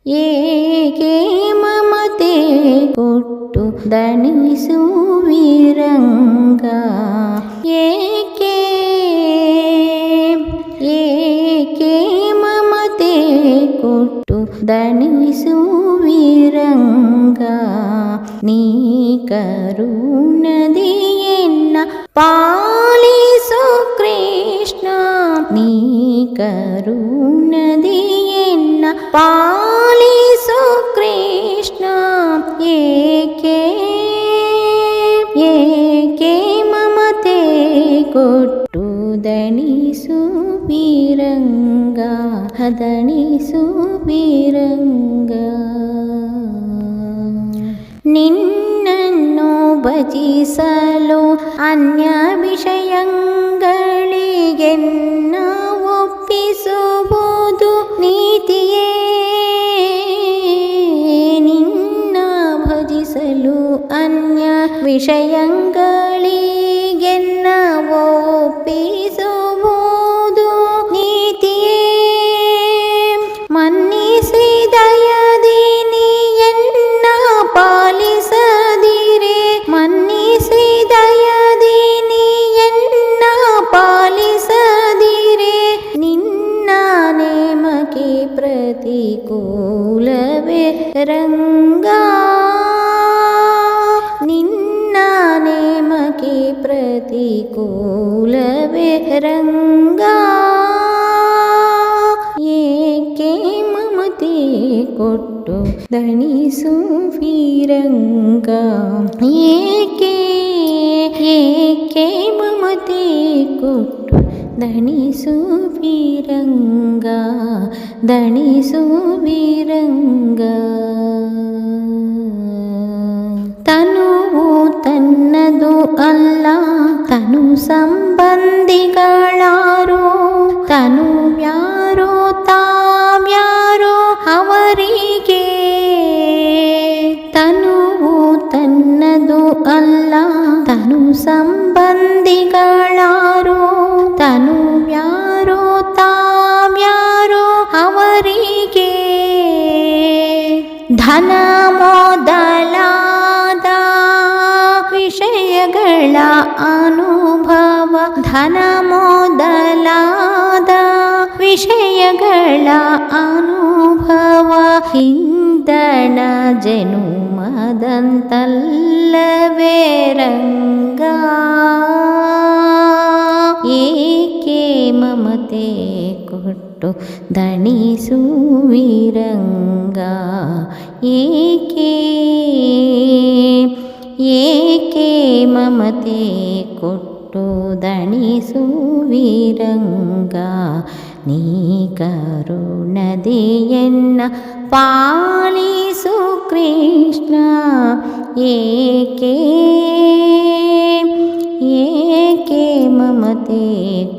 ಏಕೆ ಮಮತೆ ಕೊಟ್ಟು ದಣಿಸುವಿರಂಗ, ಏಕೆ ಏಕೆ ಮಮತೆ ಕೊಟ್ಟು ದಣಿಸುವಿರಂಗ, ನೀ ಕರುಣದಿಯೆನ್ನ ಪಾಲಿಸು ಕೃಷ್ಣ, ನೀ ಕರುಣದಿಯೆನ್ನ ಪಾಲಿಸು ಕೃಷ್ಣ, ಏಕೆ ಏಕೆ ಮಮತೆ ಕೊಟ್ಟು ದಣಿಸುವಿರಂಗ, ದಣಿಸುವಿರಂಗ. ನಿನ್ನನ್ನು ಭಜಿಸಲು ಅನ್ಯ ವಿಷಯಗಳಿಗೆನ್ನ ಒಪ್ಪಿಸುವುದು ನೀತಿಯೇ, ನಿನ್ನ ಭಜಿಸಲು ಅನ್ಯ ವಿಷಯಗಳಿಗೆನ್ನ ಒಪ್ಪಿಸುವುದು ನೀತಿಯೇ, ಮನ್ನಿಸಿ ದಯದಿ ನೀಯನ್ನ ಪಾಲಿಸದಿರೆ, ಮನ್ನಿಸಿ ದಯದಿ ನೀಯನ್ನ ಪಾಲಿಸದಿರೆ, ನಿನ್ನ ನೇಮಕ್ಕೆ ಪ್ರತಿಕೂಲವೇ ರಂಗ, ನಿನ್ನ ನೇಮಕ್ಕೆ ಪ್ರತಿಕೂಲವೇ ರಂಗ, ಏಕೆ ಮಮತೆ ಕೊಟ್ಟು ದಣಿಸುವಿರಂಗ, ಏಕೆ ಏಕೆ ಮಮತೆ ಕೊಟ್ಟು ದಣಿಸುವಿರಂಗ, ದಣಿಸುವಿರಂಗ. ತನುವು ತನ್ನದು ಅಲ್ಲ ತನು ಸಂಬಂಧಿಗಳಾರೋ, ತನುವ್ಯಾರೋ ತಾವ್ಯಾರೋ ಅವರಿಗೆ, ತನುವು ತನ್ನದು ಅಲ್ಲ ತನು ಸಂಬಂಧಿಗಳಾರೋ, ತನುವ್ಯಾರೋ ತಾವ್ಯಾರೋ ಅವರಿಗೆ, ಧನ ಮೊದಲಾದ ವಿಷಯಗಳ ಅನುಭವ, ಧನ ಮೊದಲಾದ ವಿಷಯಗಳ ಅನುಭವ, ಹಿಂದಣ ಜನುಮದಂತಲ್ಲವೇ ರಂಗ, ಏಕೆ ಮಮತೆ ಕೊಟ್ಟು ದಣಿಸುವಿರಂಗ, ಏಕೆ ಏಕೆ ಮಮತೆ ಕೊಟ್ಟು ದಣಿಸುವಿರಂಗ, ನೀ ಕರುಣದಿಯನ್ನ ಪಾಲಿಸು ಕೃಷ್ಣ, ಏಕೆ ಏಕೆ ಮಮತೆ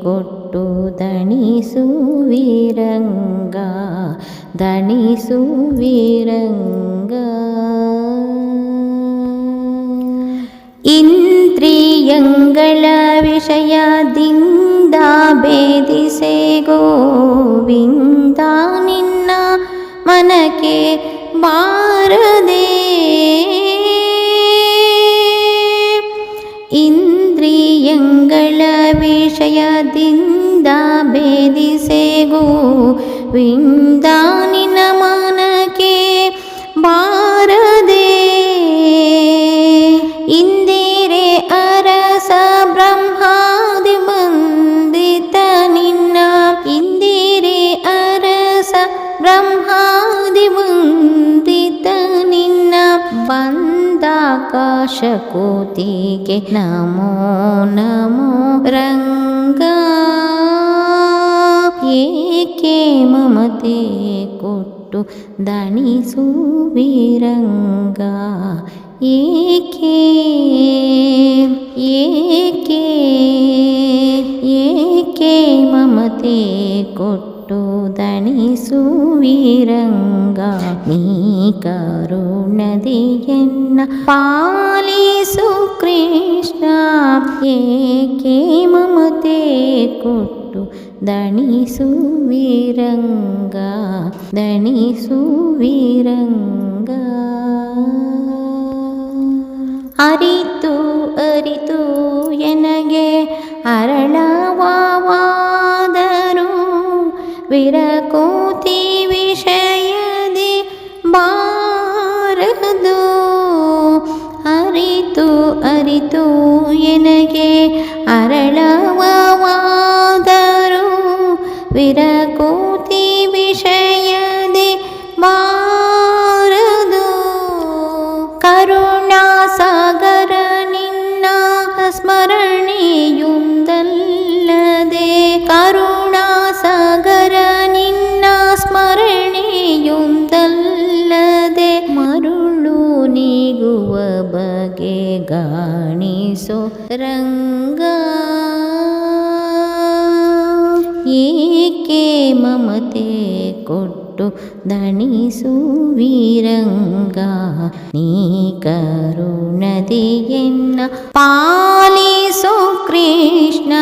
ಕೊಟ್ಟು ದಣಿಸುವಿರಂಗ, ದಣಿಸುವಿರಂಗ. ಇಂದ್ರಿಯಂಗಳ ವಿಷಯದಿಂದ ಭೇದಿಸೆ ಗೋವಿಂದ, ನಿನ್ನ ಮನಕ್ಕೆ ಬಾರದೆ, ಇಂದ್ರಿಯಂಗಳ ವಿಷಯದಿಂದ ಭೇದಿಸೆ ಗೋವಿಂದ, ನಿನ್ನ ಮನಕ್ಕೆ ಬಾರದೆ, ಇಂದಿರೆ ಅರಸ ಬ್ರಹ್ಮಾದಿ ವಂದಿತ ನಿನ್ನ, ಇಂದಿರೆ ಅರಸ ಬ್ರಹ್ಮಾದಿ ವಂದಿತ ನಿನ್ನ, ಬಂದಾಕಾಶ ಕೋಟಿಗೆ ನಮೋ ನಮೋ ರಂಗ, ಏಕೆ ಮಮತೆ ಕೊಟ್ಟು ದಣಿಸುವಿರಂಗ, ಏಕೆ ಏಕೆ ಏಕೆ ಮಮತೆ ಕೊಟ್ಟು ದಣಿಸುವಿರಂಗ, ನೀ ಕರುಣದಿಯನ್ನ ಪಾಲಿಸು ಕೃಷ್ಣ, ಏಕೆ ಮಮತೆ ಕೊಟ್ಟು ದಣಿಸು ವೀರಂಗ ದಣಿಸು ವೀರಂಗ. ಅರಿತು ಅರಿತು ಎನಗೆ ಅರಳವಾದರು ವಿರಕೋತಿ ವಿಷಯದಿ ಬಾರದು. ಅರಿತು ಅರಿತು ಎನಗೆ ಅರಳವಾದರು ವಿರಕೋತಿ ವಿಷಯದಿ ಬಾರದು. ಕರುಣಾಸಾಗರ ನಿನ್ನ ಸ್ಮರಣೆಯುಂದಲ್ಲದೆ ಕರುಣಾಸಾಗರ ನಿನ್ನ ಸ್ಮರಣೆಯುಂದಲ್ಲದೆ ಮರುಳು ನೀಗುವ ಬಗೆ ಗಾಣಿಸೋ ರಂಗ. ಏಕೆ ಮಮತೆ ಕೊಟ್ಟು ದಣಿಸು ವೀರಂಗ ನೀ ಕರುಣದೆಯನ್ನ ಪಾಲಿಸು ಕೃಷ್ಣ.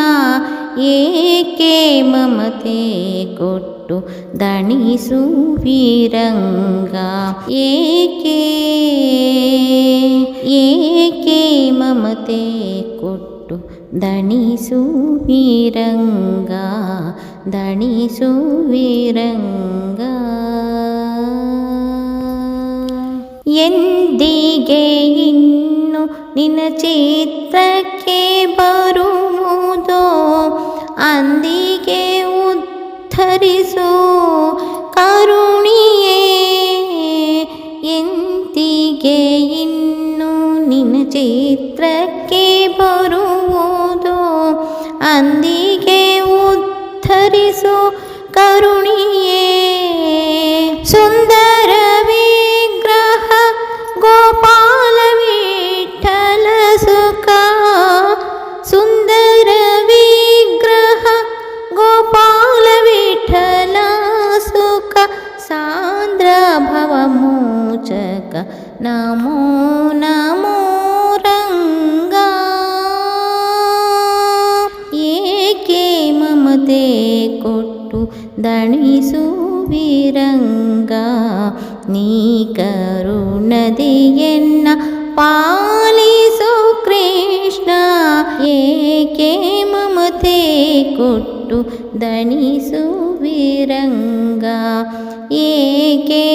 ಏಕೆ ಮಮತೆ ಕೊಟ್ಟು ದಣಿಸು ವೀರಂಗ ಏಕೆ ಏಕೆ ಮಮತೆ ಕೊಟ್ಟು ದಣಿಸು ವೀರಂಗ ದಣಿಸು ವೀರಂಗ. ಎಂದಿಗೆ ಇನ್ನು ನಿನ್ನ ಚಿತ್ರಕ್ಕೆ ಬರುವುದೋ ಅಂದಿಗೆ ಉದ್ಧರಿಸು ಕರುಣಿಯೇ. ಎಂದಿಗೆ ಇನ್ನು ನಿನ್ನ ಚಿತ್ರಕ್ಕೆ ಬರುವುದೋ ಅಂದಿಗೆ ಉದ್ಧರಿಸು ಕರುಣಿಯೇ. ಸುಂದರ ವಿಗ್ರಹ ಗೋಪಾಲ ವಿಠಲ ಸುಖ ಸುಂದರ ವಿಗ್ರಹ ಗೋಪಾಲ ವಿಠಲ ಸುಖ ಸಾಂದ್ರ ಭವ ಮೋಚಕ ನಮೋ ನಮೋ ರಂಗ. ಏಕೆ ಮಮತೆ ಕೊಟ್ಟು ದಣಿಸು ವೀರಂಗ ನೀ ಕರುಣದೆಯನ್ನ ಪಾಲಿಸು ಕೃಷ್ಣ. ಏಕೆ ಮಮತೆ ಕೊಟ್ಟು ದಣಿಸು ವೀರಂಗ ಏಕೆ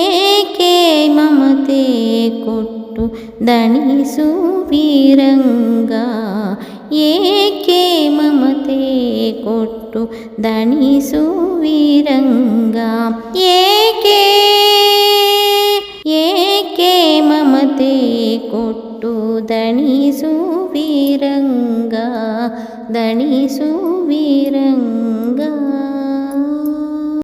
ಏಕೆ ಮಮತೆ ಕೊಟ್ಟು ದಣಿಸು ವೀರಂಗ ಏಕೆ ಮಮತೆ ಕೊಟ್ಟು ದಣಿಸು ವೀರಂಗ ಏಕೆ ಏಕೆ ಮಮತೆ ಕೊಟ್ಟು ದಣಿಸು ವೀರಂಗ ದಣಿಸು ವೀರಂಗ.